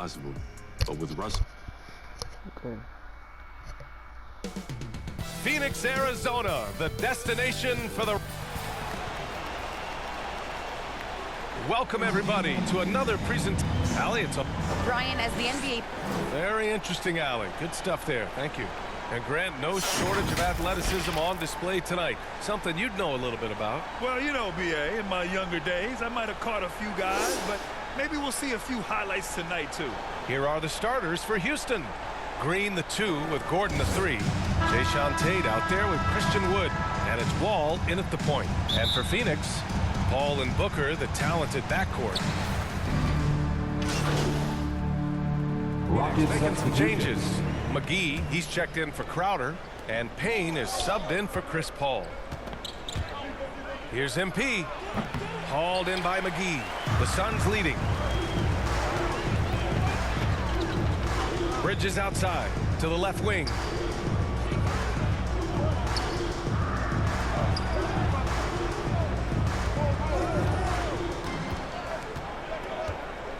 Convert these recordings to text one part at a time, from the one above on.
possible. But with Russell. Okay. Phoenix, Arizona, the destination for the... Welcome, everybody, to another presentation. Allie, it's a... Brian, as the NBA... Very interesting, Allie. Good stuff there. Thank you. And Grant, no shortage of athleticism on display tonight. Something you'd know a little bit about. Well, you know, B.A., in my younger days, I might have caught a few guys, but maybe we'll see a few highlights tonight, too. Here are the starters for Houston. Green, the 2, with Gordon, the 3. Jae'Sean Tate out there with Christian Wood. And it's Wall in at the point. And for Phoenix, Paul and Booker, the talented backcourt. Making some changes. McGee, he's checked in for Crowder. And Payne is subbed in for Chris Paul. Here's MP. Hauled in by McGee. The Suns leading. Bridges outside to the left wing.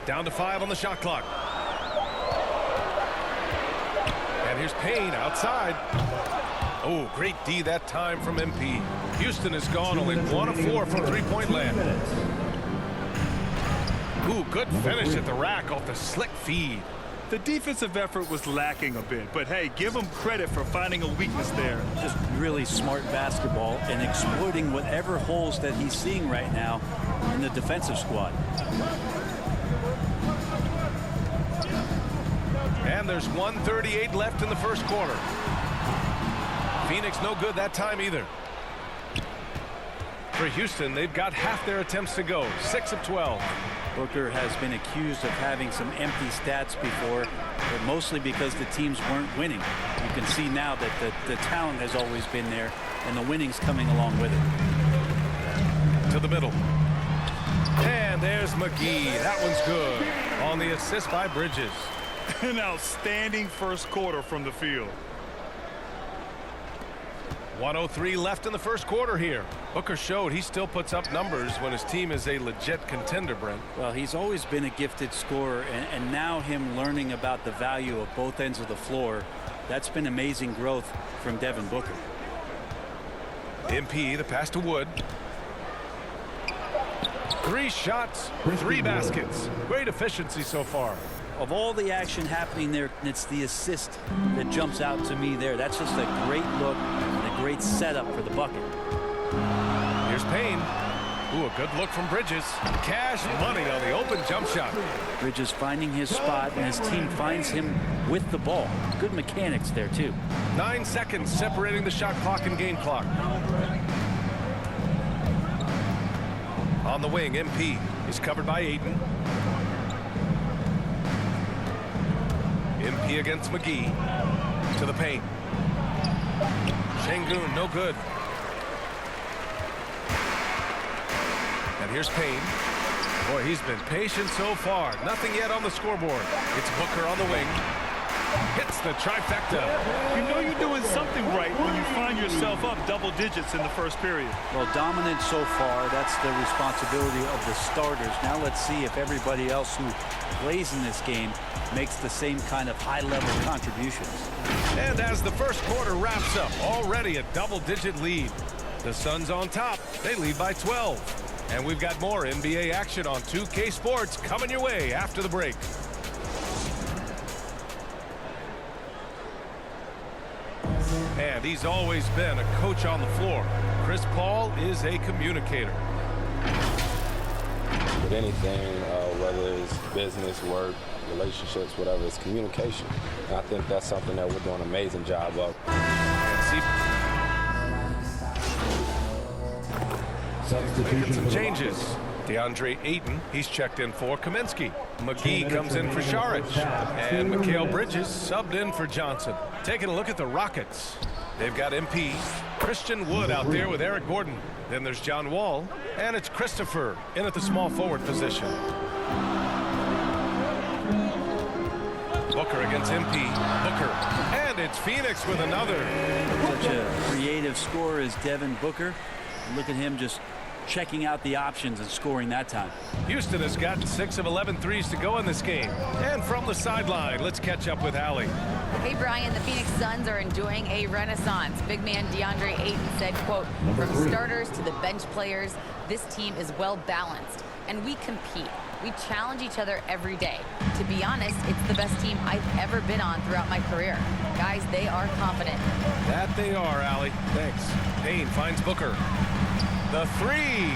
Down to 5 on the shot clock. And here's Payne outside. Oh, great D that time from MP. Houston has gone only 1 of 4 from three-point land. Ooh, good finish at the rack off the slick feed. The defensive effort was lacking a bit, but hey, give him credit for finding a weakness there. Just really smart basketball and exploiting whatever holes that he's seeing right now in the defensive squad. And there's 1:38 left in the first quarter. Phoenix no good that time either. For Houston, they've got half their attempts to go, 6 of 12. Booker has been accused of having some empty stats before, but mostly because the teams weren't winning. You can see now that the talent has always been there, and the winning's coming along with it. To the middle. And there's McGee. That one's good. On the assist by Bridges. An outstanding first quarter from the field. 1:03 left in the first quarter here. Booker showed he still puts up numbers when his team is a legit contender, Brent. Well, he's always been a gifted scorer, and now him learning about the value of both ends of the floor, that's been amazing growth from Devin Booker. MP, the pass to Wood. 3 shots, 3 baskets. Great efficiency so far. Of all the action happening there, it's the assist that jumps out to me there. That's just a great look and a great setup for the bucket. Here's Payne. Ooh, a good look from Bridges. Cash money on the open jump shot. Bridges finding his spot, and his team finds him with the ball. Good mechanics there, too. 9 seconds separating the shot clock and game clock. On the wing, MP is covered by Ayton. MP against McGee. To the paint. Şengün, no good. And here's Payne. Boy, he's been patient so far. Nothing yet on the scoreboard. It's Booker on the wing. Hits the trifecta. You know you're doing something right when you find yourself up double digits in the first period. Well, dominant so far. That's the responsibility of the starters. Now let's see if everybody else who plays in this game makes the same kind of high-level contributions. And as the first quarter wraps up, already a double-digit lead. The Suns on top. They lead by 12. And we've got more NBA action on 2K Sports coming your way after the break. And he's always been a coach on the floor. Chris Paul is a communicator. With anything, whether it's business, work, relationships, whatever, it's communication. And I think that's something that we're doing an amazing job of. Making some changes. DeAndre Ayton, he's checked in for Kaminsky. McGee comes in for Šarić. And Mikal Bridges subbed in for Johnson. Taking a look at the Rockets. They've got MP, Christian Wood out there with Eric Gordon. Then there's John Wall, and it's Christopher in at the small forward position. Booker against MP. Booker. And it's Phoenix with another. Such a creative scorer as Devin Booker. Look at him just checking out the options and scoring that time. Houston has gotten 6 of 11 threes to go in this game. And from the sideline, let's catch up with Allie. Hey, Brian, the Phoenix Suns are enjoying a renaissance. Big man DeAndre Ayton said, quote, "From starters to the bench players, this team is well balanced, and we compete. We challenge each other every day. To be honest, it's the best team I've ever been on throughout my career. Guys, they are confident." That they are, Allie. Thanks. Payne finds Booker. The three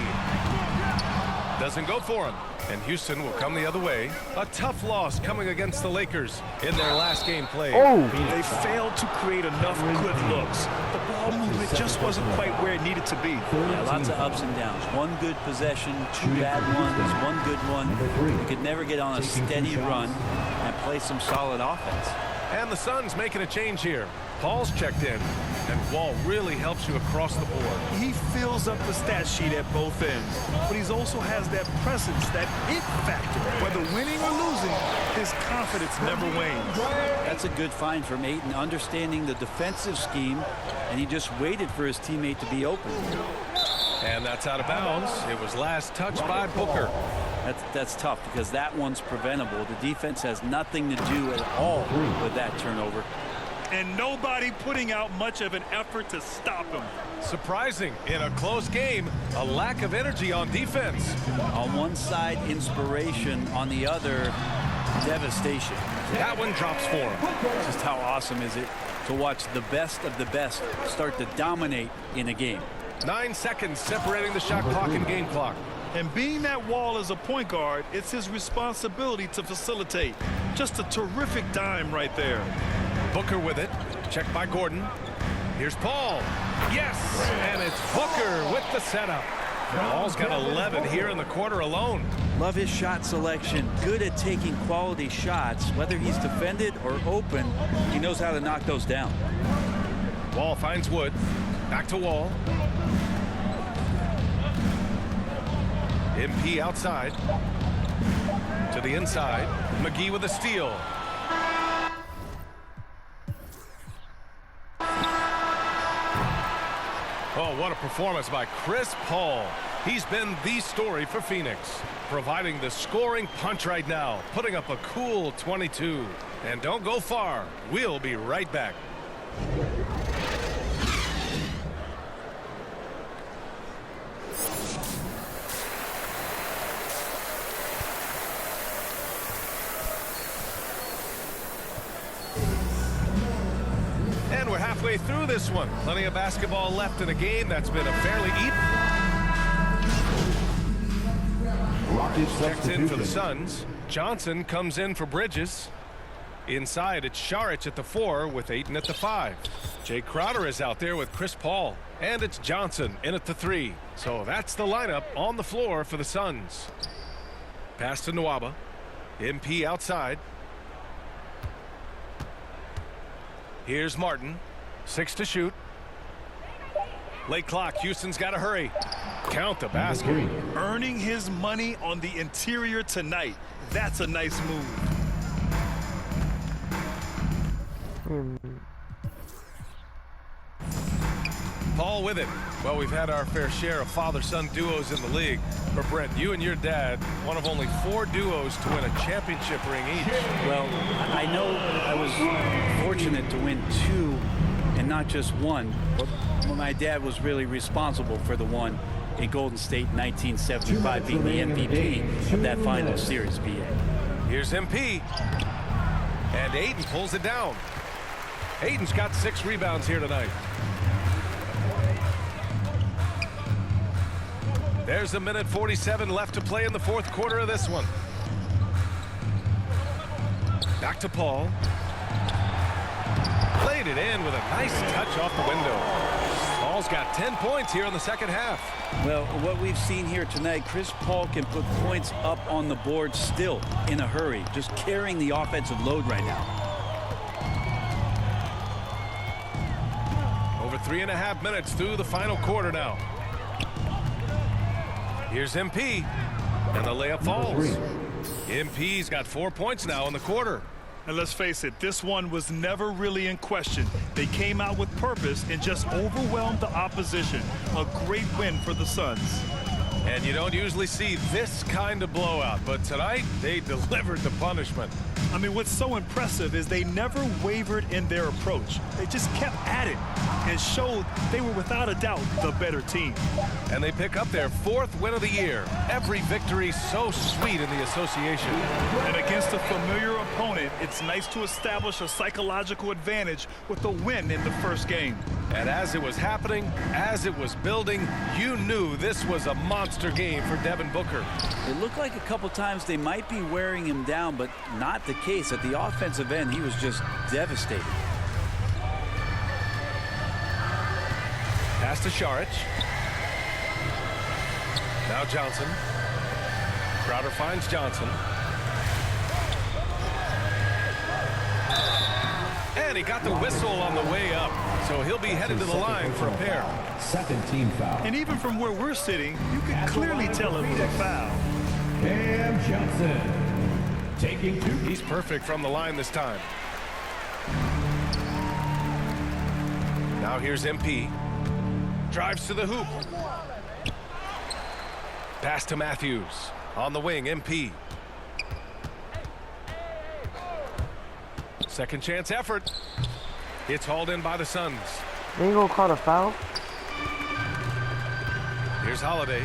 doesn't go for him. And Houston will come the other way. A tough loss coming against the Lakers in their last game played. They failed to create enough good looks. The ball movement just wasn't quite where it needed to be. Yeah, lots of ups and downs. One good possession, two bad ones, one good one. You could never get on a steady run and play some solid offense. And the Suns making a change here. Paul's checked in, and Wall really helps you across the board. He fills up the stat sheet at both ends, but he also has that presence, that it factor. Whether winning or losing, his confidence never wanes. That's a good find from Ayton, understanding the defensive scheme, and he just waited for his teammate to be open. And that's out of bounds. It was last touched by Booker. That's tough because that one's preventable. The defense has nothing to do at all with that turnover. And nobody putting out much of an effort to stop him. Surprising in a close game, a lack of energy on defense. On one side, inspiration. On the other, devastation. That one drops for him. Just how awesome is it to watch the best of the best start to dominate in a game. 9 seconds separating the shot clock and game clock. And being that Wall as a point guard, it's his responsibility to facilitate. Just a terrific dime right there. Booker with it. Checked by Gordon. Here's Paul. Yes! And it's Booker with the setup. Paul's got 11 here in the quarter alone. Love his shot selection. Good at taking quality shots. Whether he's defended or open, he knows how to knock those down. Wall finds Wood. Back to Wall. MP outside. To the inside. McGee with a steal. Oh, what a performance by Chris Paul. He's been the story for Phoenix, providing the scoring punch right now, putting up a cool 22. And don't go far. We'll be right back. And we're halfway through this one. Plenty of basketball left in a game that's been a fairly even. Checked in for the Suns. Johnson comes in for Bridges. Inside, it's Saric at the 4 with Ayton at the 5. Jay Crowder is out there with Chris Paul. And it's Johnson in at the 3. So that's the lineup on the floor for the Suns. Pass to Nwaba. MP outside. Here's Martin. 6 to shoot. Late clock. Houston's got to hurry. Count the basket. Earning his money on the interior tonight. That's a nice move. Paul with it. Well, we've had our fair share of father-son duos in the league. But Brent, you and your dad, one of only 4 duos to win a championship ring each. Well, I know I was fortunate to win 2 and not just 1. But my dad was really responsible for the one in Golden State in 1975, being the MVP of that final series, BA. Here's MP. And Ayton pulls it down. Ayton's got 6 rebounds here tonight. There's a minute 47 left to play in the 4th quarter of this one. Back to Paul. Played it in with a nice touch off the window. Paul's got 10 points here in the second half. Well, what we've seen here tonight, Chris Paul can put points up on the board still in a hurry, just carrying the offensive load right now. Over 3.5 minutes through the final quarter now. Here's MP, and the layup falls. MP's got 4 points now in the quarter. And let's face it, this one was never really in question. They came out with purpose and just overwhelmed the opposition. A great win for the Suns. And you don't usually see this kind of blowout, but tonight they delivered the punishment. I mean, what's so impressive is they never wavered in their approach. They just kept at it and showed they were without a doubt the better team. And they pick up their 4th win of the year. Every victory so sweet in the association. And against a familiar opponent, it's nice to establish a psychological advantage with a win in the first game. And as it was happening, as it was building, you knew this was a monster game for Devin Booker. It looked like a couple times they might be wearing him down, but not the case. At the offensive end, he was just devastated. Pass to Šarić. Now Johnson. Crowder finds Johnson. And he got the whistle on the way up. So he'll be headed to the line for a pair. Second team foul. And even from where we're sitting, you can clearly tell it was a foul. Cam Johnson taking 2. He's perfect from the line this time. Now here's MP. Drives to the hoop. Pass to Matthews. On the wing, MP. Second chance effort. It's hauled in by the Suns. They ain't gonna call a foul? Here's Holiday.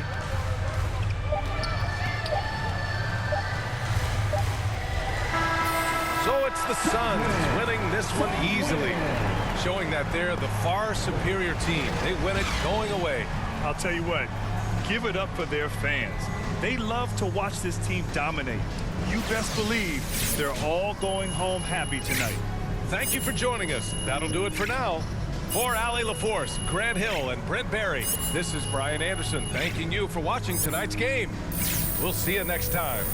So it's the Suns winning this one easily, showing that they're the far superior team. They win it going away. I'll tell you what, give it up for their fans. They love to watch this team dominate. You best believe they're all going home happy tonight. Thank you for joining us. That'll do it for now. For Allie LaForce, Grant Hill, and Brent Barry, this is Brian Anderson thanking you for watching tonight's game. We'll see you next time.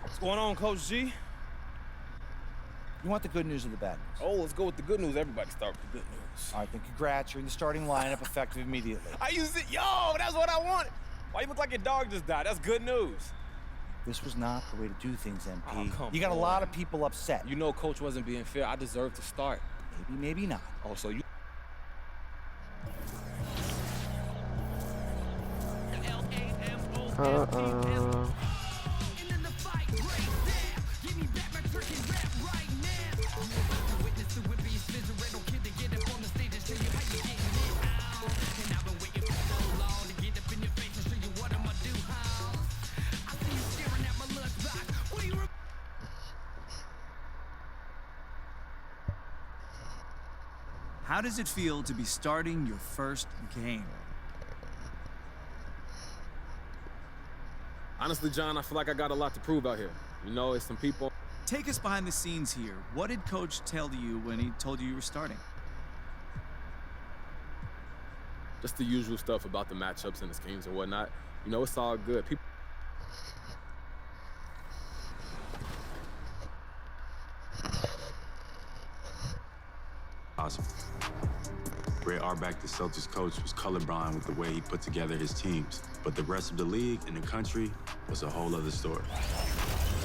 What's going on, Coach G? You want the good news or the bad news? Oh, let's go with the good news. Everybody start with the good news. All right, then congrats. You're in the starting lineup effective immediately. I used it. Yo, that's what I want. Why you look like your dog just died? That's good news. This was not the way to do things, MP. Oh, come you got on. a lot of people upset. You know Coach wasn't being fair. I deserve to start. Maybe, maybe not. Oh, so you... How does it feel to be starting your first game? Honestly, John, I feel like I got a lot to prove out here. You know, it's some people. Take us behind the scenes here. What did Coach tell you when he told you you were starting? Just the usual stuff about the matchups and the schemes and whatnot. You know, it's all good. People. Awesome. Ray Auerbach, the Celtics coach, was colorblind with the way he put together his teams. But the rest of the league and the country was a whole other story.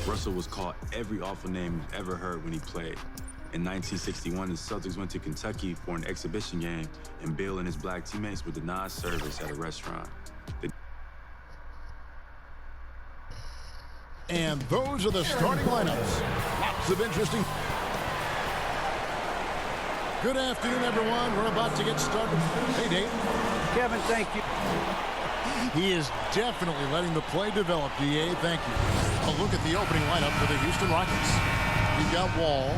Russell was called every awful name you've ever heard when he played. In 1961, the Celtics went to Kentucky for an exhibition game, and Bill and his black teammates were denied service at a restaurant. And those are the starting lineups. Lots of interesting. Good afternoon, everyone. We're about to get started. Hey, Dave. Kevin, thank you. He is definitely letting the play develop, DA. Thank you. A look at the opening lineup for the Houston Rockets. You've got Wall.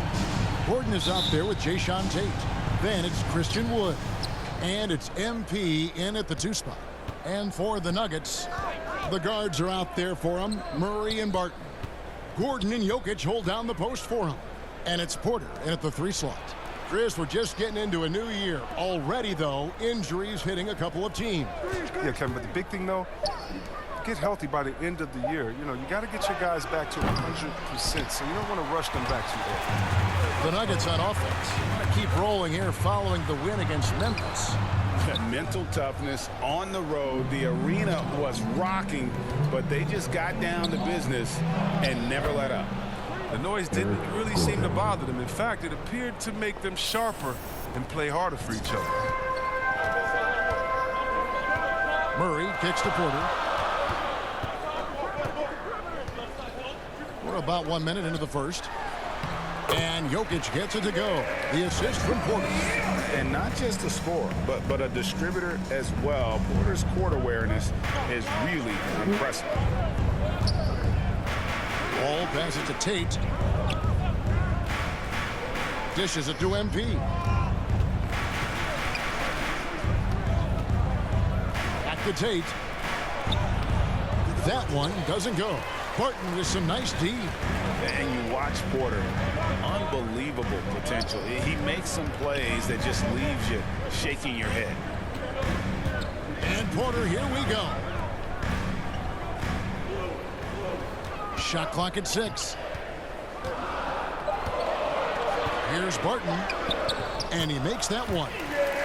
Gordon is out there with Jayshawn Tate. Then it's Christian Wood. And it's MP in at the 2 spot. And for the Nuggets, the guards are out there for him, Murray and Barton. Gordon and Jokic hold down the post for him. And it's Porter in at the 3 slot. Chris, we're just getting into a new year. Already, though, injuries hitting a couple of teams. Yeah, Kevin, but the big thing, though, get healthy by the end of the year. You know, you got to get your guys back to 100%, so you don't want to rush them back too early. The Nuggets on offense want to keep rolling here following the win against Memphis. Mental toughness on the road. The arena was rocking, but they just got down to business and never let up. The noise didn't really seem to bother them. In fact, it appeared to make them sharper and play harder for each other. Murray kicks to Porter. We're about 1 minute into the first. And Jokic gets it to go. The assist from Porter. And not just a scorer, but a distributor as well. Porter's court awareness is really impressive. Ball passes to Tate. Dishes it to MP. Back to Tate. That one doesn't go. Barton with some nice D. And you watch Porter. Unbelievable potential. He makes some plays that just leaves you shaking your head. And Porter, here we go. Shot clock at 6. Here's Barton. And he makes that one.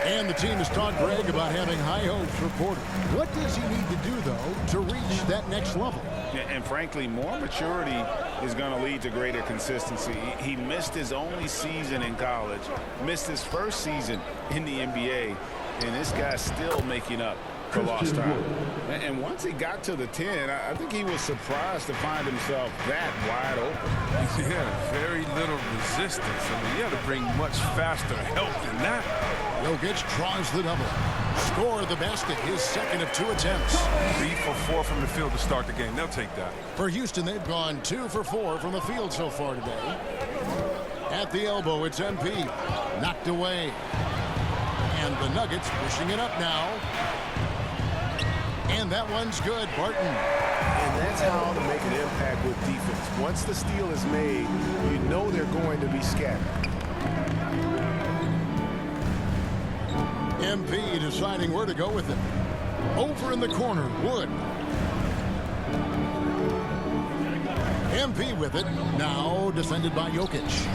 And the team has talked Greg about having high hopes for Porter. What does he need to do, though, to reach that next level? And frankly, more maturity is going to lead to greater consistency. He missed his only season in college, missed his first season in the NBA, and this guy's still making up for lost time. And once he got to the 10, I think he was surprised to find himself that wide open. Yeah, very little resistance. I mean, you had to bring much faster help than that. Jokic draws the double. Score the basket, his second of 2 attempts. 3 for 4 from the field to start the game. They'll take that. For Houston, they've gone 2 for 4 from the field so far today. At the elbow, it's MP. Knocked away. And the Nuggets pushing it up now. And that one's good, Barton. And that's how to make an impact with defense. Once the steal is made, you know they're going to be scattered. MP deciding where to go with it. Over in the corner, Wood. MP with it. Now defended by Jokic.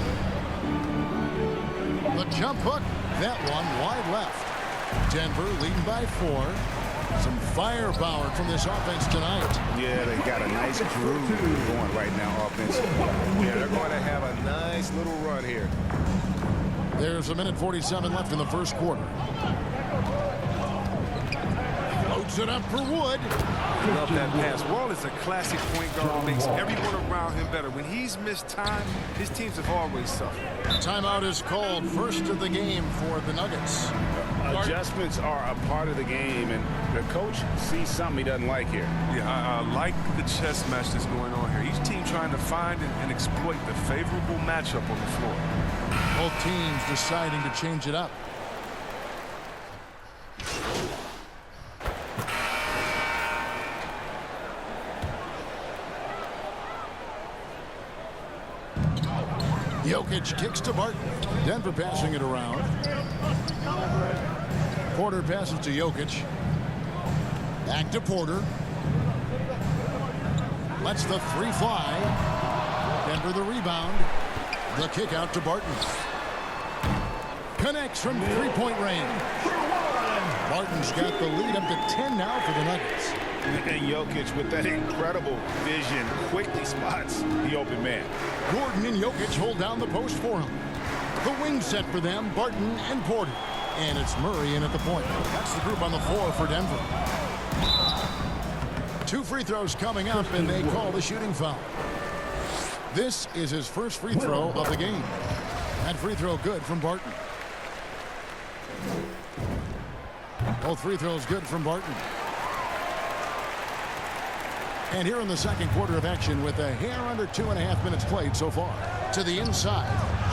The jump hook. That one wide left. Denver leading by 4. Some firepower from this offense tonight. Yeah, they got a nice groove going right now offensively. Yeah, they're going to have a nice little run here. There's 1:47 left in the first quarter. Loads it up for Wood. Love that pass. Wall is a classic point guard who makes everyone around him better. When he's missed time, his teams have always suffered. Timeout is called, first of the game for the Nuggets. Adjustments are a part of the game, and the coach sees something he doesn't like here. Yeah, I like the chess match that's going on here. Each team trying to find and exploit the favorable matchup on the floor. Both teams deciding to change it up. Jokic kicks to Barton. Denver passing it around. Porter passes to Jokic. Back to Porter. Lets the 3 fly. Denver the rebound. The kick out to Barton. Connects from 3-point range. Barton's got the lead up to 10 now for the Nuggets. And Jokic with that incredible vision quickly spots the open man. Gordon and Jokic hold down the post for him. The wing set for them, Barton and Porter. And it's Murray in at the point. That's the group on the floor for Denver. 2 free throws coming up, and they call the shooting foul. This is his first free throw of the game. That free throw good from Barton. Both free throws good from Barton. And here in the second quarter of action with a hair under 2.5 minutes played so far. To the inside,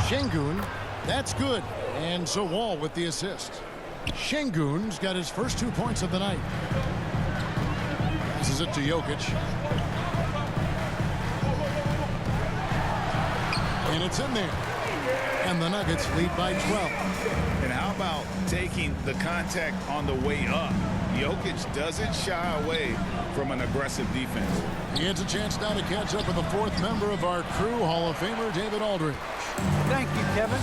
Şengün, that's good. And so Wall with the assist. Şengün's got his first 2 points of the night. Passes it to Jokic. And it's in there. And the Nuggets lead by 12. And how about taking the contact on the way up? Jokic doesn't shy away from an aggressive defense. He gets a chance now to catch up with the fourth member of our crew, Hall of Famer David Aldridge. Thank you, Kevin.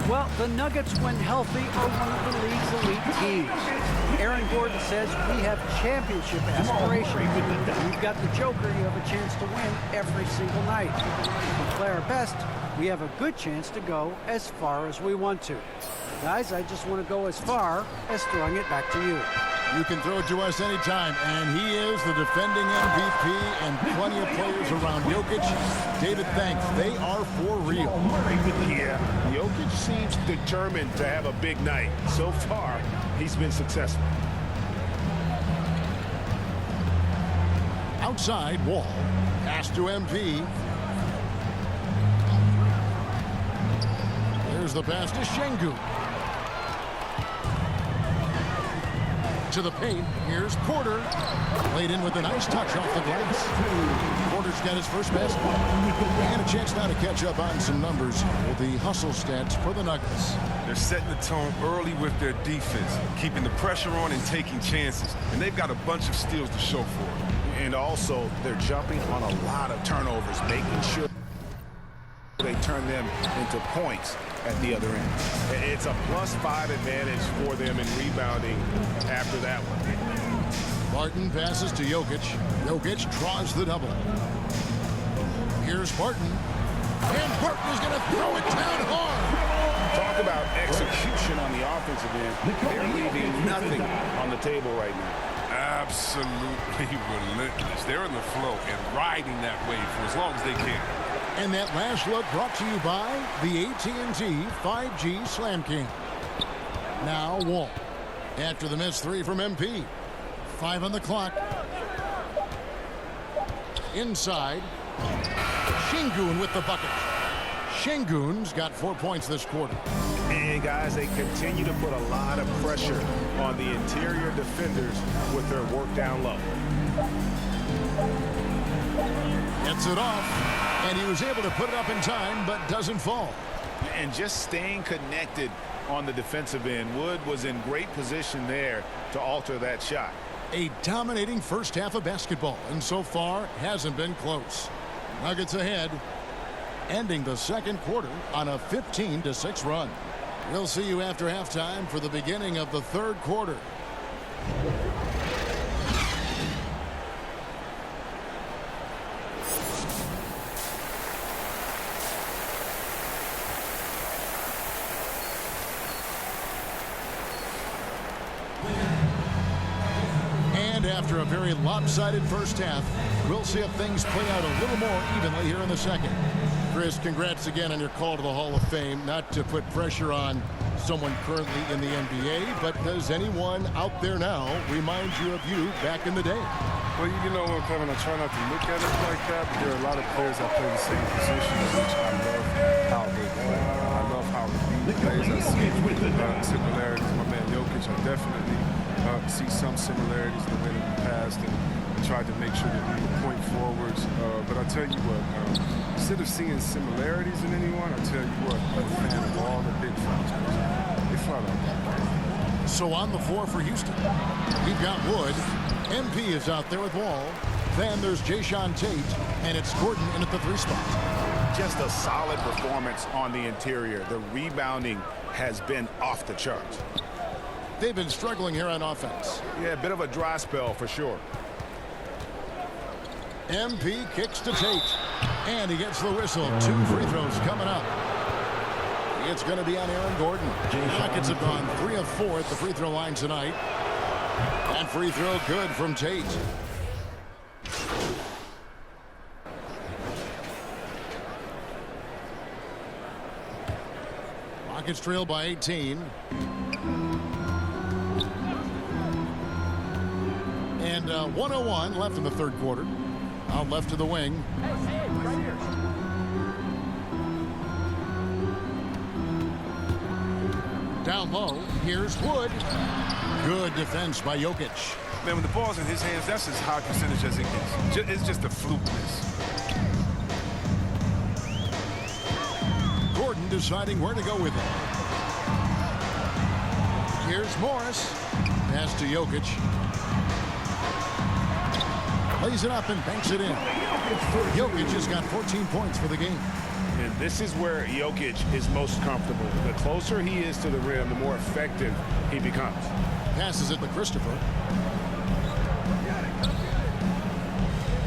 Well, the Nuggets, when healthy, are one of the league's elite teams. Aaron Gordon says we have championship aspirations. We've got the Joker. You have a chance to win every single night. If we play our best, we have a good chance to go as far as we want to. Guys, I just want to go as far as throwing it back to you. You can throw it to us anytime, and he is the defending MVP and plenty of players around Jokic. David, thanks. They are for real. Yeah, Jokic seems determined to have a big night. So far, he's been successful. Outside, Wall. Pass to MP. There's the pass to Şengün. To the paint. Here's Porter. Played in with a nice touch off the glass. Porter's got his first basket. And a chance now to catch up on some numbers with the hustle stats for the Nuggets. They're setting the tone early with their defense, keeping the pressure on and taking chances. And they've got a bunch of steals to show for it. And also, they're jumping on a lot of turnovers, making sure they turn them into points at the other end. It's a +5 advantage for them in rebounding after that one. Barton passes to Jokic. Jokic draws the double. Here's Barton. And Barton is going to throw it down hard. Talk about execution on the offensive end. They're leaving nothing on the table right now. Absolutely relentless. They're in the flow and riding that wave for as long as they can. And that last look brought to you by the AT&T 5G Slam King. Now Wall. After the missed three from MP. 5 on the clock. Inside. Şengün with the bucket. Şengün's got 4 points this quarter. And guys, they continue to put a lot of pressure on the interior defenders with their work down low. Gets it off. And he was able to put it up in time, but doesn't fall. And just staying connected on the defensive end. Wood was in great position there to alter that shot. A dominating first half of basketball, and so far hasn't been close. Nuggets ahead, ending the second quarter on a 15-6 run. We'll see you after halftime for the beginning of the third quarter. After a very lopsided first half, we'll see if things play out a little more evenly here in the second. Chris, congrats again on your call to the Hall of Fame. Not to put pressure on someone currently in the NBA, but does anyone out there now remind you of you back in the day? Well, you know what, Kevin, I try not to look at it like that, but there are a lot of players that play the same position, which I love how they play. I love how he plays. I see similarities. My man Jokic, I definitely see some similarities in the way that we passed and tried to make sure that we were point forwards. But I tell you what, instead of seeing similarities in anyone, I tell you what, I'm a fan of all the big fouls. They flat out. So on the floor for Houston, we've got Wood. MP is out there with Wall. Then there's Jae'Sean Tate, and it's Gordon in at the 3 spot. Just a solid performance on the interior. The rebounding has been off the charts. They've been struggling here on offense. Yeah, a bit of a dry spell for sure. MP kicks to Tate. And he gets the whistle. 2 free throws coming up. It's going to be on Aaron Gordon. Nuggets have gone 3 of 4 at the free throw line tonight. And free throw good from Tate. Rockets trail by 18. And 1:01 left in the third quarter. Out left to the wing. Down low, here's Wood. Good defense by Jokic. Man, when the ball's in his hands, that's as high percentage as it gets. It's just a fluke miss. Gordon deciding where to go with it. Here's Morris. Pass to Jokic. Plays it up and banks it in. Jokic has got 14 points for the game. And this is where Jokic is most comfortable. The closer he is to the rim, the more effective he becomes. Passes it to Christopher.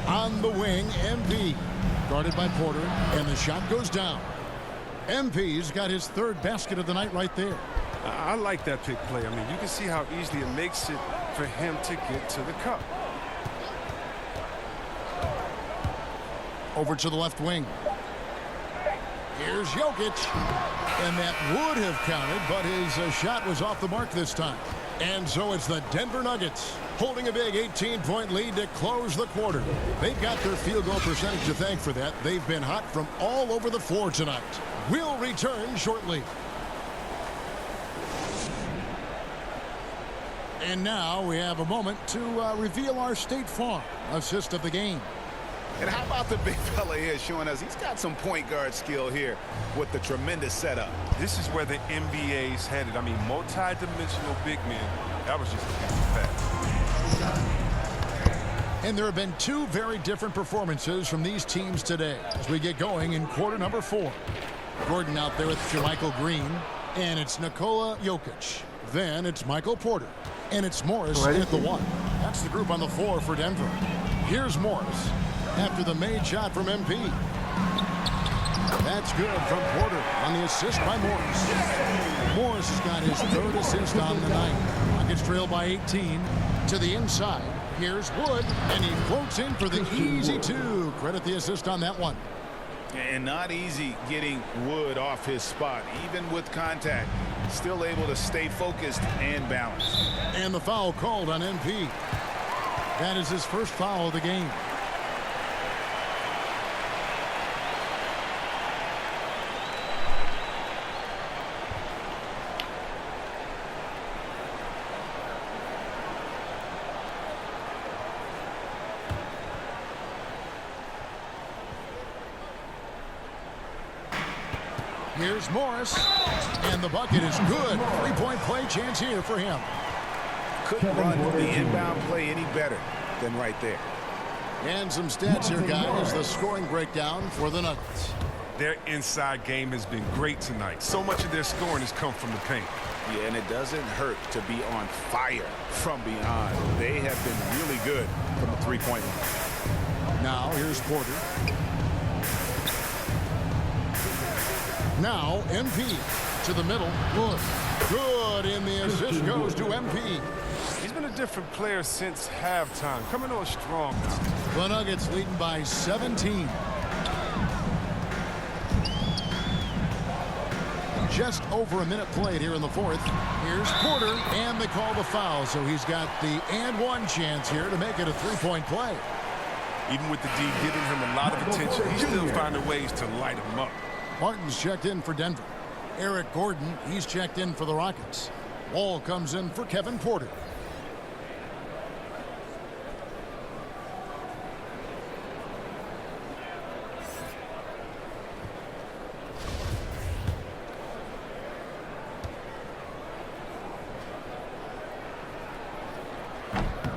On the wing, MP. Guarded by Porter, and the shot goes down. MP's got his third basket of the night right there. I like that pick play. I mean, you can see how easily it makes it for him to get to the cup. Over to the left wing. Here's Jokic. And that would have counted, but his shot was off the mark this time. And so it's the Denver Nuggets holding a big 18-point lead to close the quarter. They've got their field goal percentage to thank for that. They've been hot from all over the floor tonight. We'll return shortly. And now we have a moment to reveal our State Farm assist of the game. And how about the big fella here showing us he's got some point guard skill here with the tremendous setup. This is where the NBA's headed. I mean, multi-dimensional big men. That was just a piece of fact. And there have been two very different performances from these teams today as we get going in quarter number 4. Gordon out there with JaMychal Green, and it's Nikola Jokic. Then it's Michael Porter, and it's Morris at the 1. That's the group on the floor for Denver. Here's Morris after the made shot from MP. That's good from Porter on the assist by Morris. Morris has got his third assist on the night. Rockets trail by 18 to the inside. Here's Wood, and he floats in for the easy 2. Credit the assist on that one. And not easy getting Wood off his spot, even with contact. Still able to stay focused and balanced. And the foul called on MP. That is his first foul of the game. Here's Morris, and the bucket is good. 3-point play chance here for him. Couldn't run the inbound play any better than right there. And some stats here, guys. The scoring breakdown for the Nuggets. Their inside game has been great tonight. So much of their scoring has come from the paint. Yeah, and it doesn't hurt to be on fire from beyond. They have been really good from the three-point line. Now, here's Porter. Now, MP to the middle. Good, and the assist goes to MP. He's been a different player since halftime, coming on strong now. The Nuggets leading by 17. Just over a minute played here in the fourth. Here's Porter, and they call the foul, so he's got the and one chance here to make it a 3-point play. Even with the D giving him a lot of attention, he's still finding ways to light him up. Martin's checked in for Denver. Eric Gordon, he's checked in for the Rockets. Wall comes in for Kevin Porter.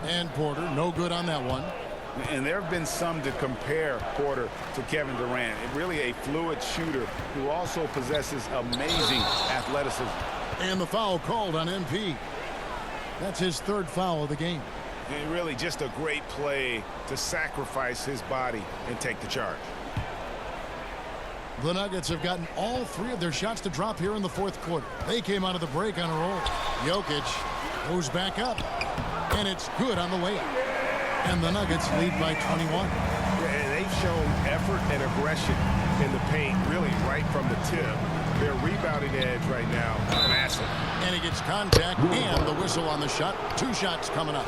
And Porter, no good on that one. And there have been some to compare Porter to Kevin Durant. Really a fluid shooter who also possesses amazing athleticism. And the foul called on MP. That's his third foul of the game. And really just a great play to sacrifice his body and take the charge. The Nuggets have gotten all 3 of their shots to drop here in the fourth quarter. They came out of the break on a roll. Jokic goes back up, and it's good on the layup. And the Nuggets lead by 21. And they've shown effort and aggression in the paint, really right from the tip. Their rebounding edge right now, massive. And he gets contact and the whistle on the shot. 2 shots coming up.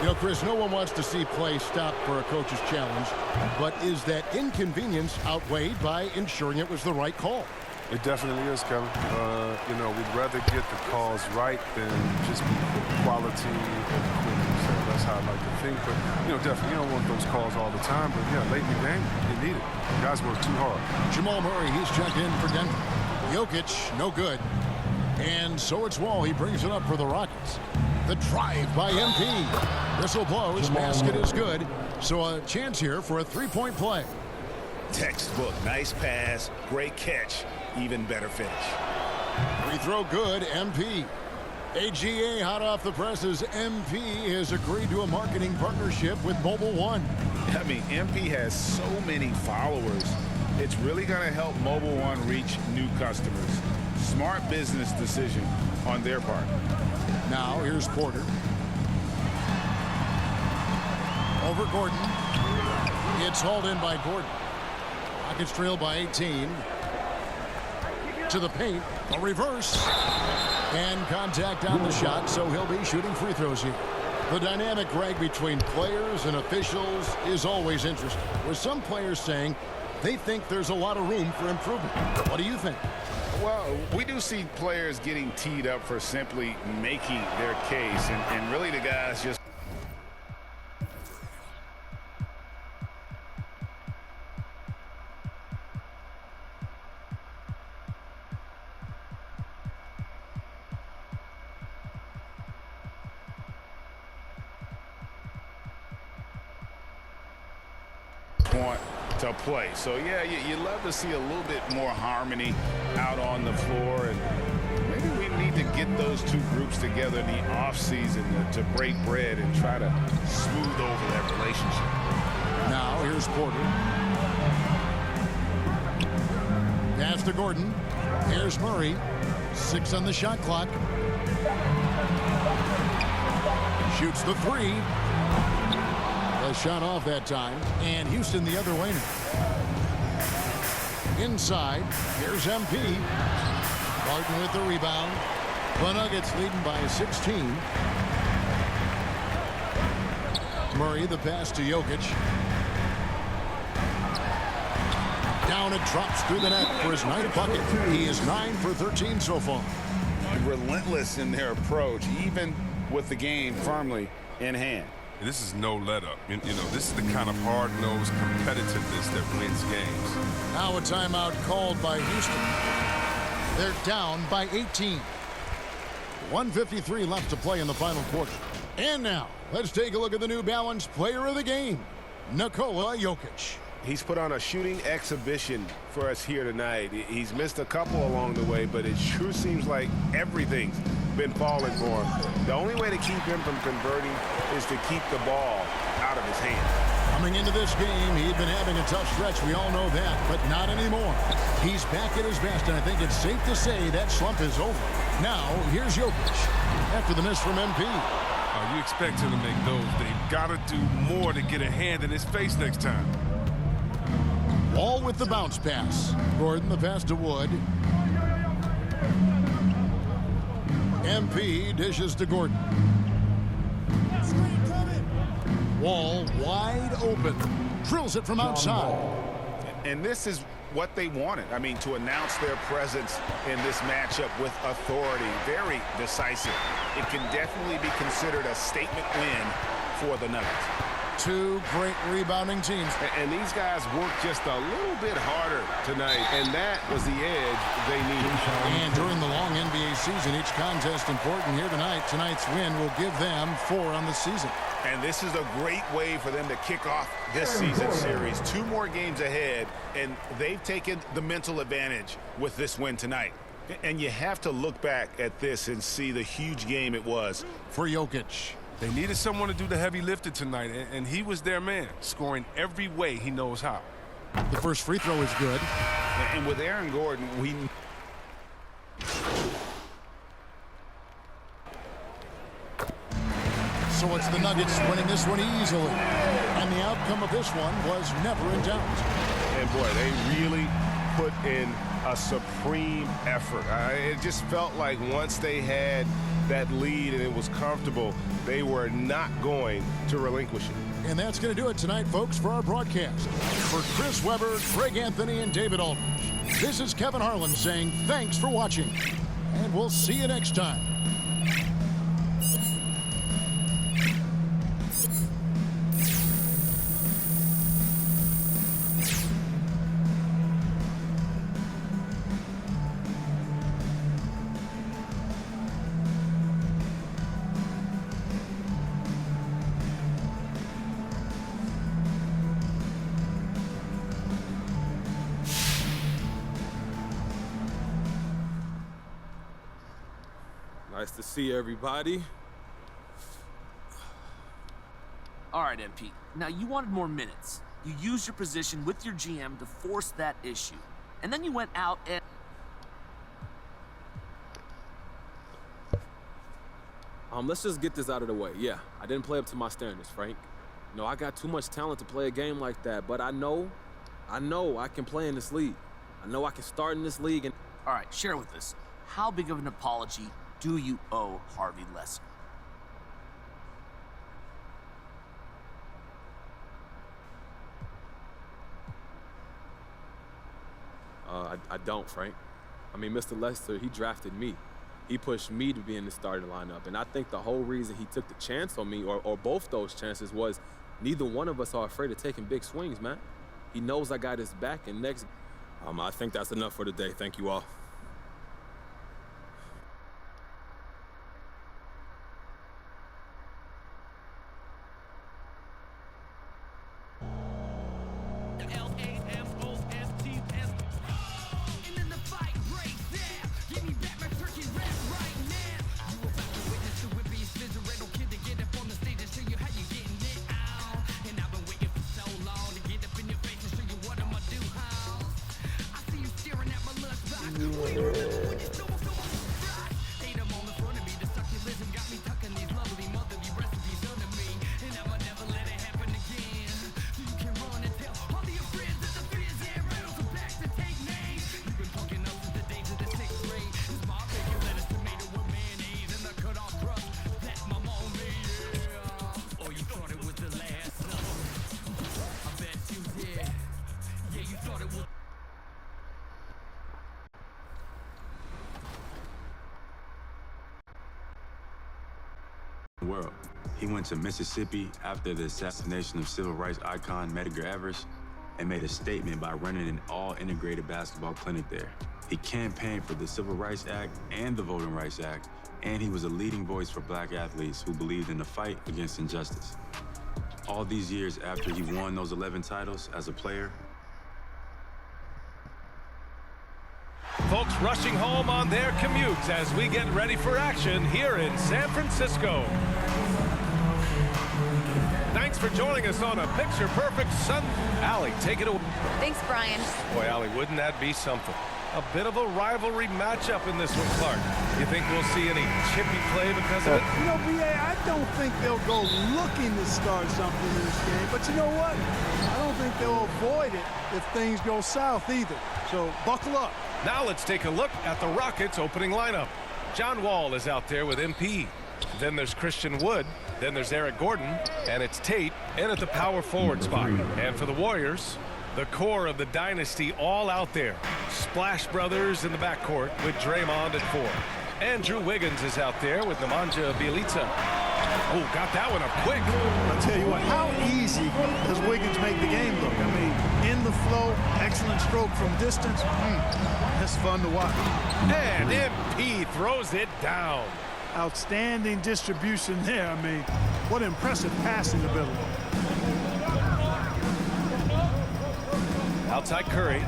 You know, Chris, no one wants to see play stop for a coach's challenge. But is that inconvenience outweighed by ensuring it was the right call? It definitely is, Kevin. You know, we'd rather get the calls right than just be quality and quick. So that's how I like to think. But, you know, definitely you don't want those calls all the time. But, yeah, late in the game, you need it. Guys work too hard. Jamal Murray, he's checked in for Denver. Jokic, no good. And so it's Wall. He brings it up for the Rockets. The drive by MP. Whistle blows. Basket is good. So a chance here for a three-point play. Textbook. Nice pass. Great catch. Even better finish. Free throw good. MP. AGA hot off the presses. MP has agreed to a marketing partnership with Mobile One. I mean, MP has so many followers. It's really going to help Mobile One reach new customers. Smart business decision on their part. Now here's Porter. Over Gordon. It's hauled in by Gordon. Rockets trail by 18. To the paint. A reverse. And contact on the shot, so he'll be shooting free throws here. The dynamic, Greg, between players and officials is always interesting, with some players saying they think there's a lot of room for improvement. What do you think? Well, we do see players getting teed up for simply making their case, and really the guys just want to play. So yeah, you love to see a little bit more harmony out on the floor, and maybe we need to get those two groups together in the offseason to break bread and try to smooth over that relationship. Now here's Porter. Pass to Gordon. Here's Murray. 6 on the shot clock. Shoots the three. A shot off that time, and Houston the other way now. Inside, here's MP. Barton with the rebound. The Nuggets leading by 16. Murray, the pass to Jokic. Down it drops through the net for his 9th bucket. He is 9 for 13 so far. Relentless in their approach, even with the game firmly in hand. This is no let-up. You know, this is the kind of hard-nosed competitiveness that wins games. Now a timeout called by Houston. They're down by 18. 1:53 left to play in the final quarter. And now, let's take a look at the New Balance player of the game, Nikola Jokic. He's put on a shooting exhibition for us here tonight. He's missed a couple along the way, but it sure seems like everything's been falling for him. The only way to keep him from converting is to keep the ball out of his hand. Coming into this game, he'd been having a tough stretch. We all know that, but not anymore. He's back at his best, and I think it's safe to say that slump is over. Now, here's Jokic after the miss from MP. You expect him to make those. They've got to do more to get a hand in his face next time. Wall with the bounce pass. Gordon the pass to Wood. MP dishes to Gordon. Wall wide open. Drills it from outside. And this is what they wanted. I mean, to announce their presence in this matchup with authority. Very decisive. It can definitely be considered a statement win for the Nuggets. Two great rebounding teams. And these guys worked just a little bit harder tonight, and that was the edge they needed. And during the long NBA season, each contest important here tonight. Tonight's win will give them 4 on the season. And this is a great way for them to kick off this season series. 2 more games ahead, and they've taken the mental advantage with this win tonight. And you have to look back at this and see the huge game it was for Jokic. They needed someone to do the heavy lifting tonight, and he was their man, scoring every way he knows how. The first free throw is good. And with Aaron Gordon, So it's the Nuggets winning this one easily. And the outcome of this one was never in doubt. And boy, they really put in a supreme effort. It just felt like once they had that lead and it was comfortable, they were not going to relinquish it. And that's going to do it tonight, folks, for our broadcast. For Chris Webber, Greg Anthony, and David Aldridge, this is Kevin Harlan saying thanks for watching. And we'll see you next time. Nice to see everybody. All right, MP. Now, you wanted more minutes. You used your position with your GM to force that issue. And then you went out and... Let's just get this out of the way. Yeah, I didn't play up to my standards, Frank. No, I got too much talent to play a game like that, but I know I can play in this league. I know I can start in this league and... All right, share with us. How big of an apology do you owe Harvey Lessard? I don't, Frank. I mean, Mr. Lester, he drafted me. He pushed me to be in the starting lineup. And I think the whole reason he took the chance on me, or both those chances, was neither one of us are afraid of taking big swings, man. He knows I got his back, and next... I think that's enough for today. Thank you all. World. He went to Mississippi after the assassination of civil rights icon Medgar Evers and made a statement by running an all-integrated basketball clinic there. He campaigned for the Civil Rights Act and the Voting Rights Act, and he was a leading voice for black athletes who believed in the fight against injustice. All these years after he won those 11 titles as a player, Folks rushing home on their commutes as we get ready for action here in San Francisco. Thanks for joining us on a picture-perfect Sunday. Allie, take it away. Thanks, Brian. Boy, Allie, wouldn't that be something? A bit of a rivalry matchup in this one, Clark. You think we'll see any chippy play because of it? You know, B.A., I don't think they'll go looking to start something in this game. But you know what? I don't think they'll avoid it if things go south either. So buckle up. Now let's take a look at the Rockets' opening lineup. John Wall is out there with MP. Then there's Christian Wood. Then there's Eric Gordon. And it's Tate in at the power forward spot. And for the Warriors, the core of the dynasty all out there. Splash Brothers in the backcourt with Draymond at 4. Andrew Wiggins is out there with Nemanja Bjelica. Oh, got that one up quick. I'll tell you what, how easy does Wiggins make the game look? I mean, in the flow, excellent stroke from distance. That's fun to watch. And MP throws it down. Outstanding distribution there. I mean, what impressive passing ability. Outside Curry.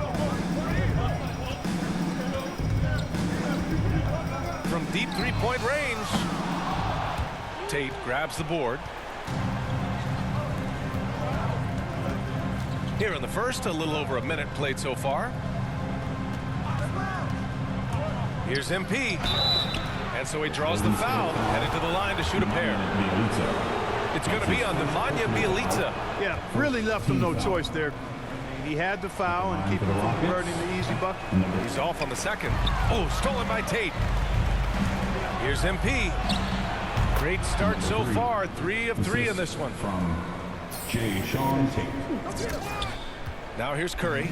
From deep three-point range. Tate grabs the board. Here in the first, a little over a minute played so far. Here's MP. And so he draws the foul, headed to the line to shoot a pair. It's going to be on Nemanja Bjelica. Yeah, really left him no choice there. He had the foul and keep him from converting the easy bucket. He's off on the second. Oh, stolen by Tate. Here's MP. Great start so far. 3 of 3 in this one. From Jae'Sean Tate. Now here's Curry.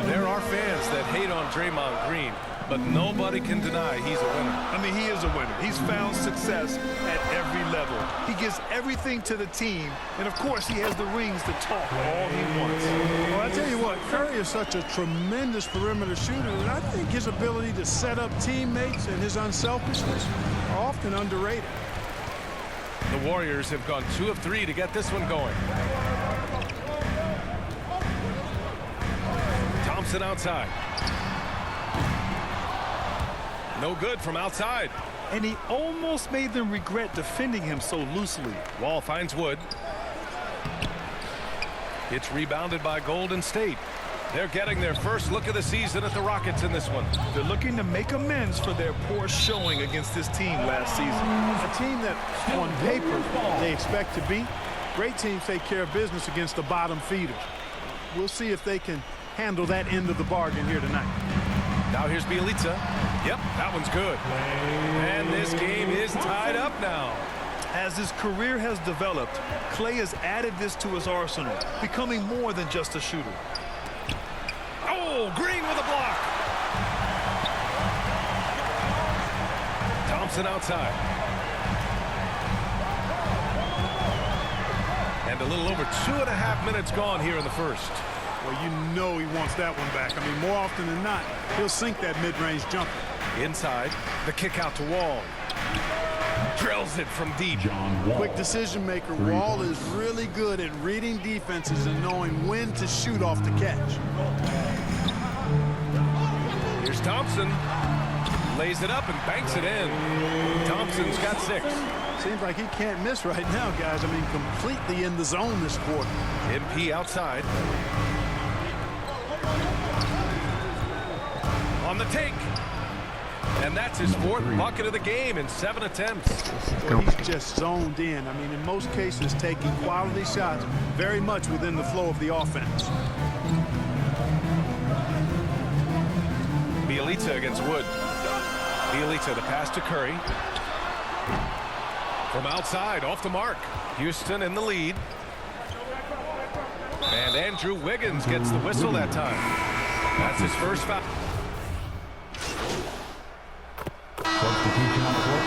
There are fans that hate on Draymond Green, but nobody can deny he's a winner. I mean, he is a winner. He's found success at every level. He gives everything to the team, and of course, he has the rings to talk all he wants. Well, I tell you what, Curry is such a tremendous perimeter shooter, and I think his ability to set up teammates and his unselfishness are often underrated. The Warriors have gone 2 of 3 to get this one going. Thompson outside. No good from outside. and he almost made them regret defending him so loosely. Wall finds Wood. It's rebounded by Golden State. They're getting their first look of the season at the Rockets in this one. They're looking to make amends for their poor showing against this team last season. A team that, on paper, they expect to beat. Great teams take care of business against the bottom feeders. We'll see if they can handle that end of the bargain here tonight. Now here's Bjelica. Yep, that one's good. And this game is tied up now. As his career has developed, Klay has added this to his arsenal, becoming more than just a shooter. Oh, Green with a block. Thompson outside. And a little over 2.5 minutes gone here in the first. Well, you know he wants that one back. I mean, more often than not, he'll sink that mid-range jumper. Inside, the kick out to Wall. Drills it from deep. Quick decision maker. Wall is really good at reading defenses and knowing when to shoot off the catch. Here's Thompson. Lays it up and banks it in. Thompson's got 6. Seems like he can't miss right now, guys. I mean, completely in the zone this quarter. MP outside. On the take. And that's his 4th bucket of the game in 7 attempts. Well, he's just zoned in. I mean, in most cases, taking quality shots very much within the flow of the offense. Bjelica against Wood. Bjelica, the pass to Curry. From outside, off the mark. Houston in the lead. And Andrew Wiggins gets the whistle that time. That's his first foul. Substitution on the floor.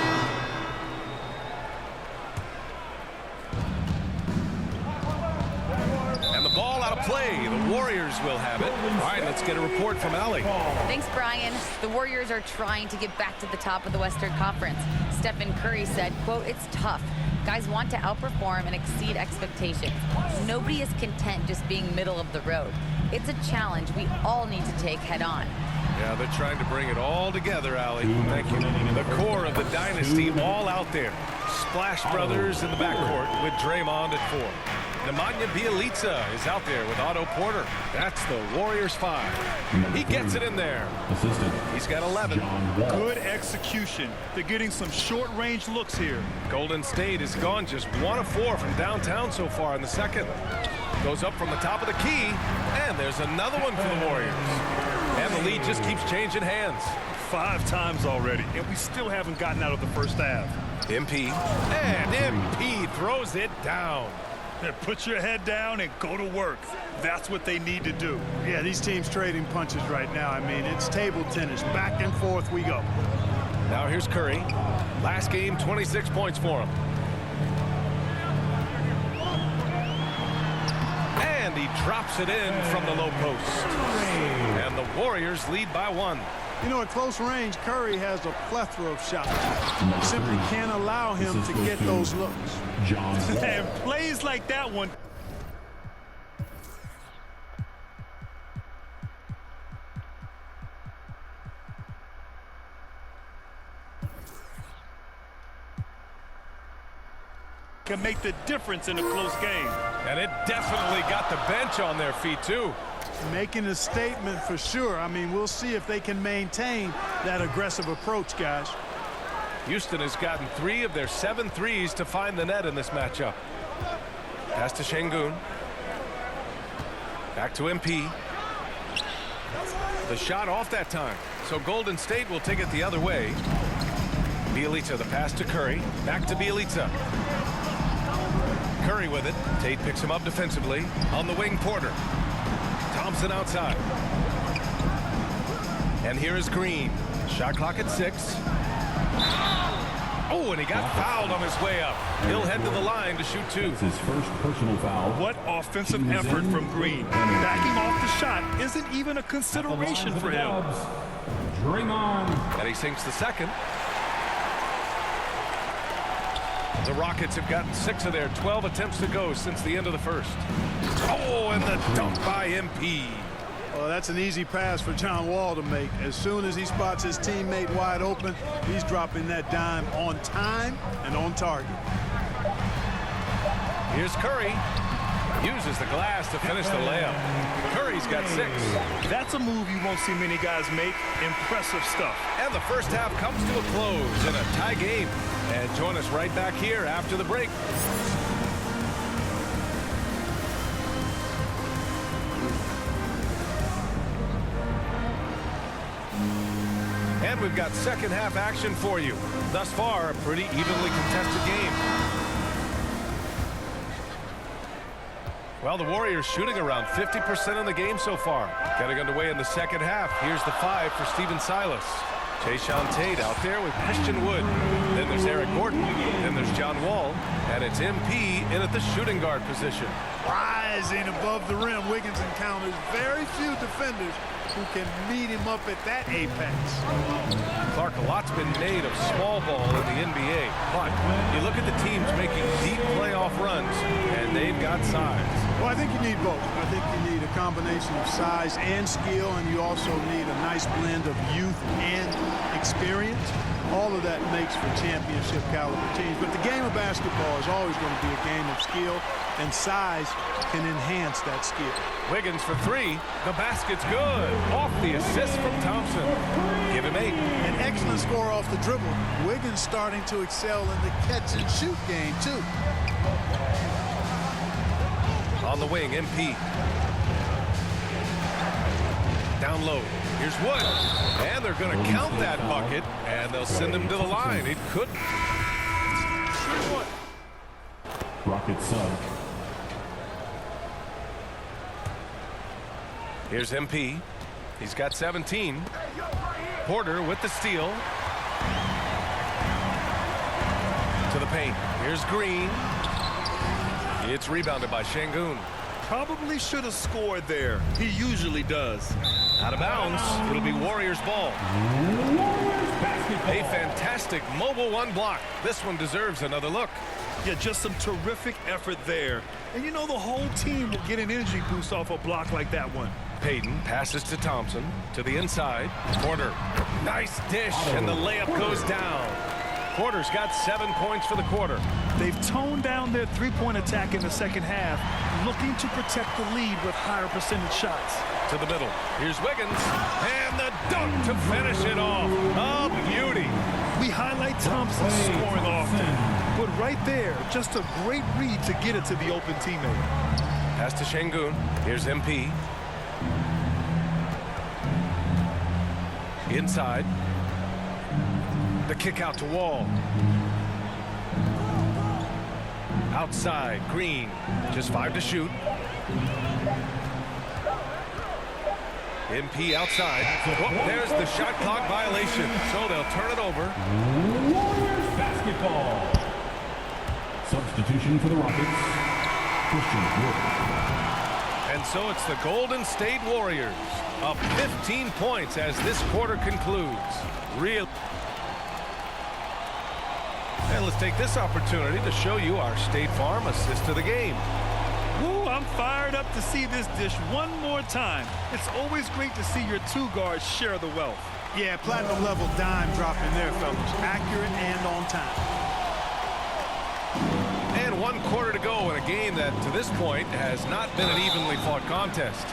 And the ball out of play. The Warriors will have it. All right, let's get a report from Allie. Thanks, Brian. The Warriors are trying to get back to the top of the Western Conference. Stephen Curry said, quote, "It's tough. Guys want to outperform and exceed expectations. Nobody is content just being middle of the road. It's a challenge we all need to take head on." Yeah, they're trying to bring it all together, Allie. Thank you. The core of the dynasty all out there. Splash Brothers in the backcourt with Draymond at 4. Nemanja Bjelica is out there with Otto Porter. That's the Warriors 5. He gets it in there. Assistant. He's got 11. Good execution. They're getting some short-range looks here. Golden State has gone just 1 of 4 from downtown so far in the second. Goes up from the top of the key, and there's another one for the Warriors. And the lead just keeps changing hands. 5 times already, and we still haven't gotten out of the first half. MP, and MP throws it down. Put your head down and go to work. That's what they need to do. Yeah, these teams trading punches right now. I mean, it's table tennis. Back and forth we go. Now here's Curry. Last game, 26 points for him. And he drops it in from the low post. And the Warriors lead by 1. You know, at close range, Curry has a plethora of shots. Simply can't allow him to get those looks. And plays like that one. Can make the difference in a close game. And it definitely got the bench on their feet, too. Making a statement for sure. I mean, we'll see if they can maintain that aggressive approach, guys. Houston has gotten 3 of their 7 threes to find the net in this matchup. Pass to Şengün. Back to MP. The shot off that time. So Golden State will take it the other way. Bjelica, the pass to Curry. Back to Bjelica. Curry with it. Tate picks him up defensively. On the wing, Porter. Thompson outside. And here is Green. Shot clock at 6. Oh, and he got fouled on his way up. He'll head to the line to shoot 2. That's his first personal foul. What offensive effort from Green. Backing off the shot isn't even a consideration for him. Draymond. And he sinks the second. The Rockets have gotten 6 of their 12 attempts to go since the end of the first. Oh, and the dunk by MP. Well, that's an easy pass for John Wall to make. As soon as he spots his teammate wide open, he's dropping that dime on time and on target. Here's Curry. Uses the glass to finish the layup. Curry's got 6. That's a move you won't see many guys make. Impressive stuff. And the first half comes to a close in a tie game. And join us right back here after the break. And we've got second half action for you. Thus far, a pretty evenly contested game. Well, the Warriors shooting around 50% in the game so far. Getting underway in the second half. Here's the 5 for Stephen Silas. Jae'Sean Tate out there with Christian Wood. Then there's Eric Gordon. Then there's John Wall. And it's MP in at the shooting guard position. Rising above the rim, Wiggins encounters very few defenders who can meet him up at that apex. Clark, a lot's been made of small ball in the NBA, but you look at the teams making deep playoff runs, and they've got size. Well, I think you need both. I think you need a combination of size and skill, and you also need a nice blend of youth and experience. All of that makes for championship caliber teams. But the game of basketball is always going to be a game of skill, and size can enhance that skill. Wiggins for 3. The basket's good. Off the assist from Thompson. Give him 8. An excellent score off the dribble. Wiggins starting to excel in the catch-and-shoot game, too. On the wing, MP. Down low. Here's Wood. And they're going to count that bucket, and they'll send him to the line. It could. Rocket sub. Here's MP. He's got 17. Porter with the steal. To the paint. Here's Green. It's rebounded by Şengün. Probably should have scored there. He usually does. Out of bounds. It'll be Warriors ball. A fantastic mobile 1 block. This one deserves another look. Yeah, just some terrific effort there. And you know the whole team will get an energy boost off a block like that one. Payton passes to Thompson. To the inside. Porter. Nice dish, and the layup goes down. Porter's got 7 points for the quarter. They've toned down their three-point attack in the second half, looking to protect the lead with higher percentage shots. To the middle. Here's Wiggins. And the dunk to finish it off. A beauty. We highlight Thompson scoring often, but right there, just a great read to get it to the open teammate. Pass to Şengün. Here's MP. Inside. The kick out to Wall. Outside, Green. Just 5 to shoot. MP outside. Oh, there's the shot clock violation. So they'll turn it over. Warriors basketball. Substitution for the Rockets. Christian Wood. And so it's the Golden State Warriors. Up 15 points as this quarter concludes. And let's take this opportunity to show you our State Farm assist to the game. Ooh, I'm fired up to see this dish one more time. It's always great to see your 2 guards share the wealth. Yeah, platinum level dime dropping there, fellas. Accurate and on time. And 1 quarter to go in a game that, to this point, has not been an evenly fought contest.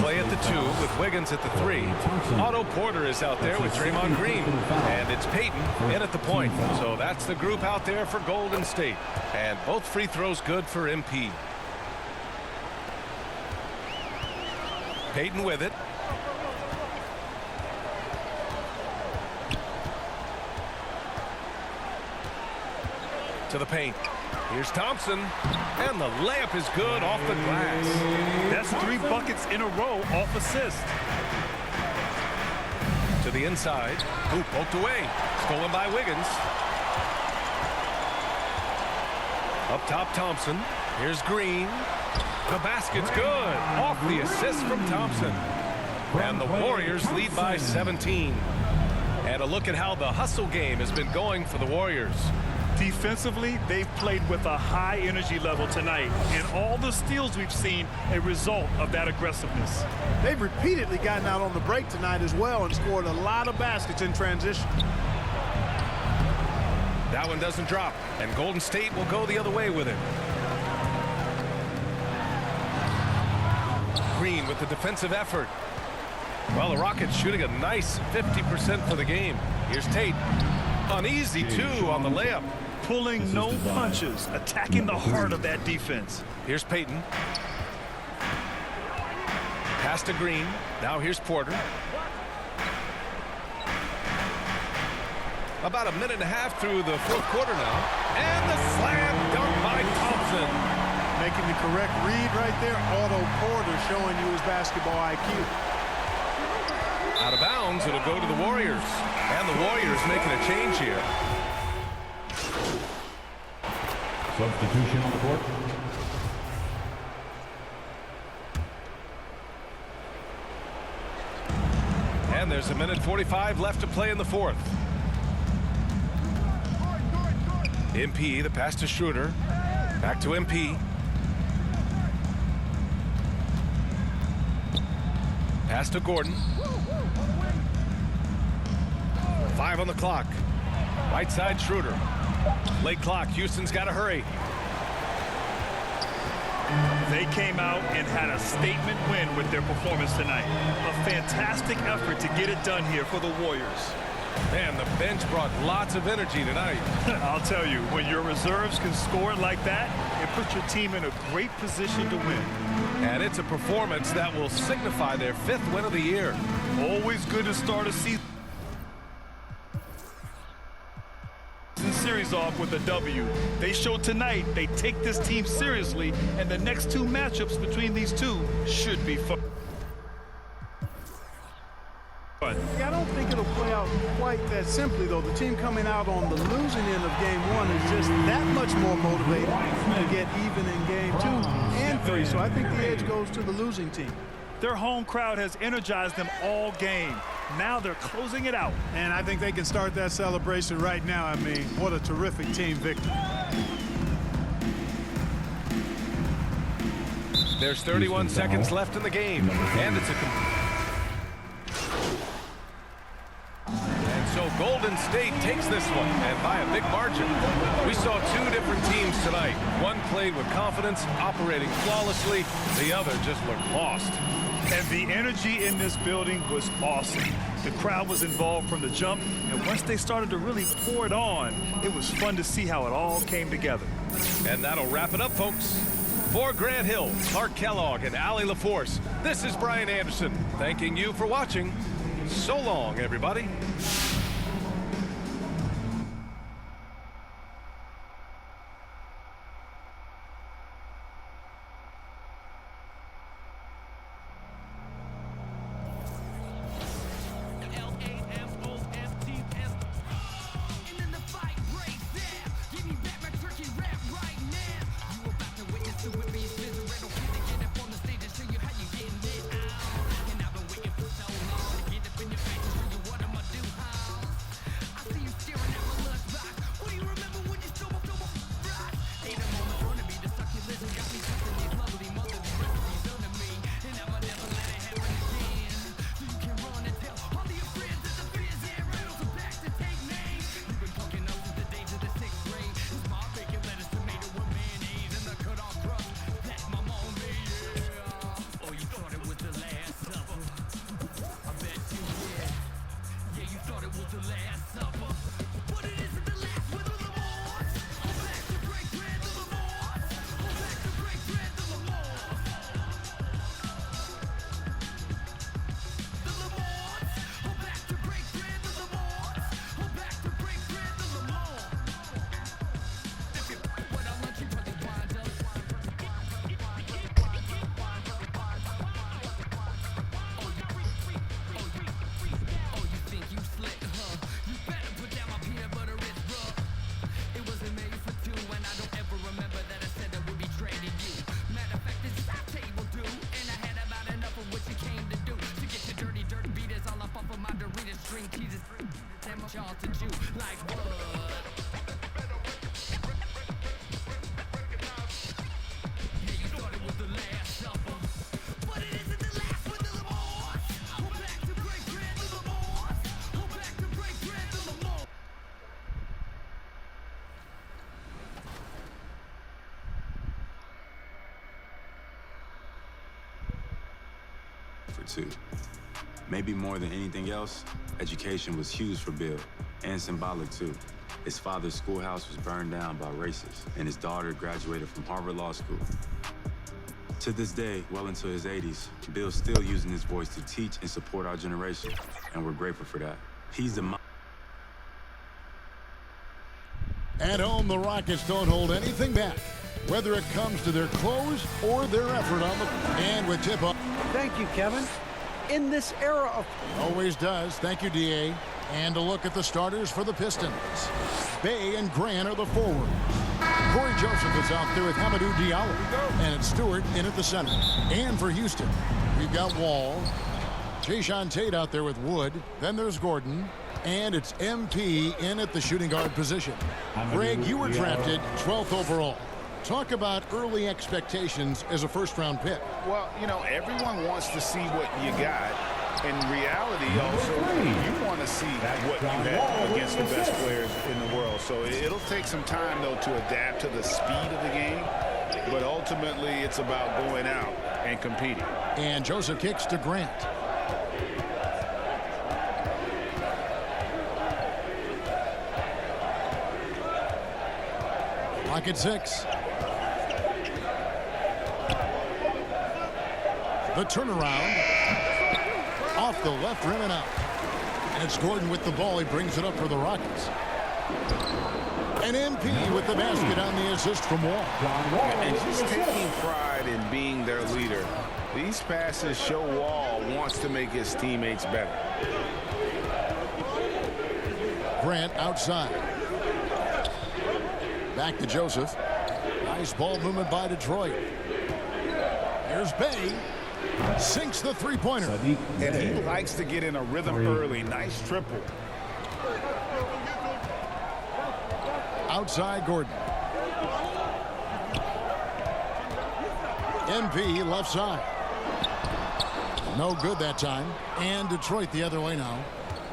Play at the 2 with Wiggins at the 3. Otto Porter is out there with Draymond Green. And it's Payton in at the point. So that's the group out there for Golden State. And both free throws good for MP. Payton with it. To the paint. Here's Thompson. And the layup is good off the glass. That's 3 buckets in a row off assist. To the inside. Ooh, poked away. Stolen by Wiggins. Up top, Thompson. Here's Green. The basket's good. Off the assist from Thompson. And the Warriors lead by 17. And a look at how the hustle game has been going for the Warriors. Defensively, they've played with a high energy level tonight, and all the steals we've seen a result of that aggressiveness. They've repeatedly gotten out on the break tonight as well and scored a lot of baskets in transition. That one doesn't drop, and Golden State will go the other way with it. Green with the defensive effort. Well, the Rockets shooting a nice 50% for the game. Here's Tate. Uneasy, too, on the layup. Pulling no punches, attacking the heart of that defense. Here's Payton. Pass to Green. Now here's Porter. About a minute and a half through the fourth quarter now. And the slam dunk by Thompson. Making the correct read right there. Otto Porter showing you his basketball IQ. Out of bounds, it'll go to the Warriors. And the Warriors making a change here. Substitution on the court. And there's a minute 45 left to play in the fourth. MP, the pass to Schroeder. Back to MP. Pass to Gordon. 5 on the clock. Right side Schroeder. Late clock. Houston's got to hurry. They came out and had a statement win with their performance tonight. A fantastic effort to get it done here for the Warriors. Man, the bench brought lots of energy tonight. I'll tell you, when your reserves can score like that, it puts your team in a great position to win. And it's a performance that will signify their 5th win of the year. Always good to start a season series off with a W. They showed tonight they take this team seriously, and the next 2 matchups between these two should be fun. Yeah, I don't think it'll play out quite that simply, though. The team coming out on the losing end of game 1 is just that much more motivated to get even in game 2 and 3. So I think the edge goes to the losing team. Their home crowd has energized them all game. Now they're closing it out. And I think they can start that celebration right now. I mean, what a terrific team victory. There's 31 seconds left in the game. And it's And so Golden State takes this one, and by a big margin. We saw 2 different teams tonight. One played with confidence, operating flawlessly. The other just looked lost. And the energy in this building was awesome. The crowd was involved from the jump, and once they started to really pour it on, it was fun to see how it all came together. And that'll wrap it up, folks. For Grant Hill, Clark Kellogg, and Allie LaForce, this is Brian Anderson, thanking you for watching. So long, everybody. too. Maybe more than anything else, education was huge for Bill, and symbolic too. His father's schoolhouse was burned down by racists, and his daughter graduated from Harvard Law School. To this day, well into his 80s, Bill's still using his voice to teach and support our generation, and we're grateful for that. He's the At home, the Rockets don't hold anything back, whether it comes to their close or their effort on the... And with tip-off... Thank you, Kevin. In this era of... Always does. Thank you, D.A. And a look at the starters for the Pistons. Bay and Grant are the forwards. Corey Joseph is out there with Hamidou Diallo. And it's Stewart in at the center. And for Houston, we've got Wall. Jayshawn Tate out there with Wood. Then there's Gordon. And it's MP in at the shooting guard position. Greg, you were drafted 12th overall. Talk about early expectations as a first-round pick. Well, you know, everyone wants to see what you got. In reality, also, you want to see what you have against the best players in the world. So it'll take some time, though, to adapt to the speed of the game. But ultimately, it's about going out and competing. And Joseph kicks to Grant. Rocket 6. The turnaround. Off the left rim and out. And it's Gordon with the ball. He brings it up for the Rockets. And MP with the basket on the assist from Wall. And just taking pride in being their leader. These passes show Wall wants to make his teammates better. Grant outside. Back to Joseph. Nice ball movement by Detroit. Here's Bay. Sinks the three-pointer. And he likes to get in a rhythm early. Nice triple. Outside Gordon. MP left side. No good that time. And Detroit the other way now.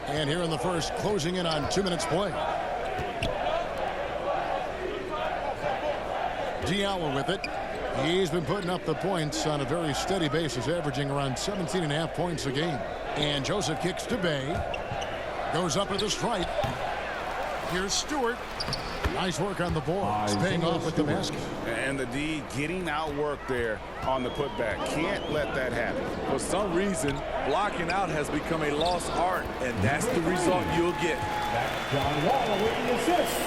And here in the first, closing in on 2 minutes play. Diallo with it. He's been putting up the points on a very steady basis, averaging around 17.5 points a game. And Joseph kicks to Bay. Goes up at the stripe. Here's Stewart. Nice work on the board. It's paying off with the basket. And the D getting out work there on the putback. Can't let that happen. For some reason, blocking out has become a lost art, and that's the result you'll get. That's John Wall with the assist.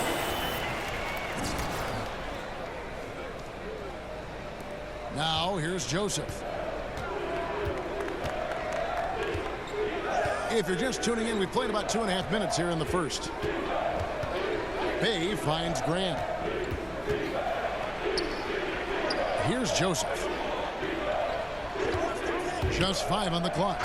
Now, here's Joseph. If you're just tuning in, we played about 2.5 minutes here in the first. Bay finds Grant. Here's Joseph. Just 5 on the clock.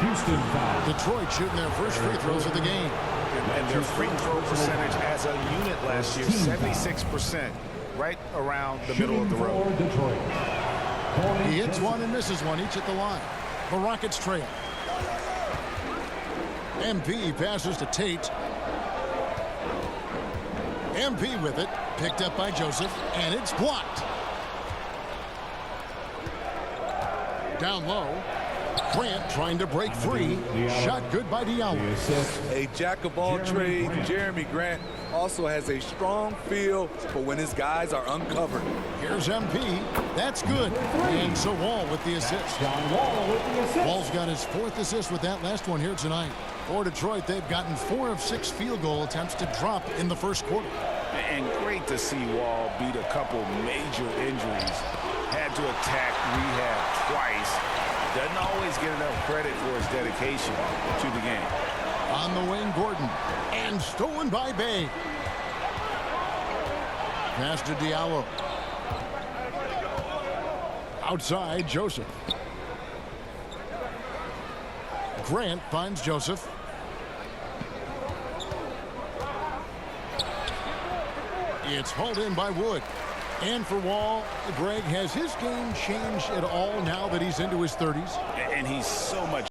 Houston foul. Detroit shooting their first free throws of the game. And their free throw percentage as a unit last year, 76%. Right around the middle of the road. He hits one and misses one, each at the line. The Rockets trail. MP passes to Tate. MP with it, picked up by Joseph, and it's blocked. Down low. Grant trying to break free. Shot good by Diallo. A jack of all trades, Jeremy Grant also has a strong feel for when his guys are uncovered. Here's MP. That's good. And so Wall with the assist. Wall's got his 4th assist with that last one here tonight. For Detroit, they've gotten 4 of 6 field goal attempts to drop in the first quarter. And great to see Wall beat a couple major injuries. Had to attack rehab twice. Doesn't always get enough credit for his dedication to the game. On the wing, Gordon. And stolen by Bay. Pass to Diallo. Outside, Joseph. Grant finds Joseph. It's hauled in by Wood. And for Wall, Greg, has his game changed at all now that he's into his 30s? And he's so much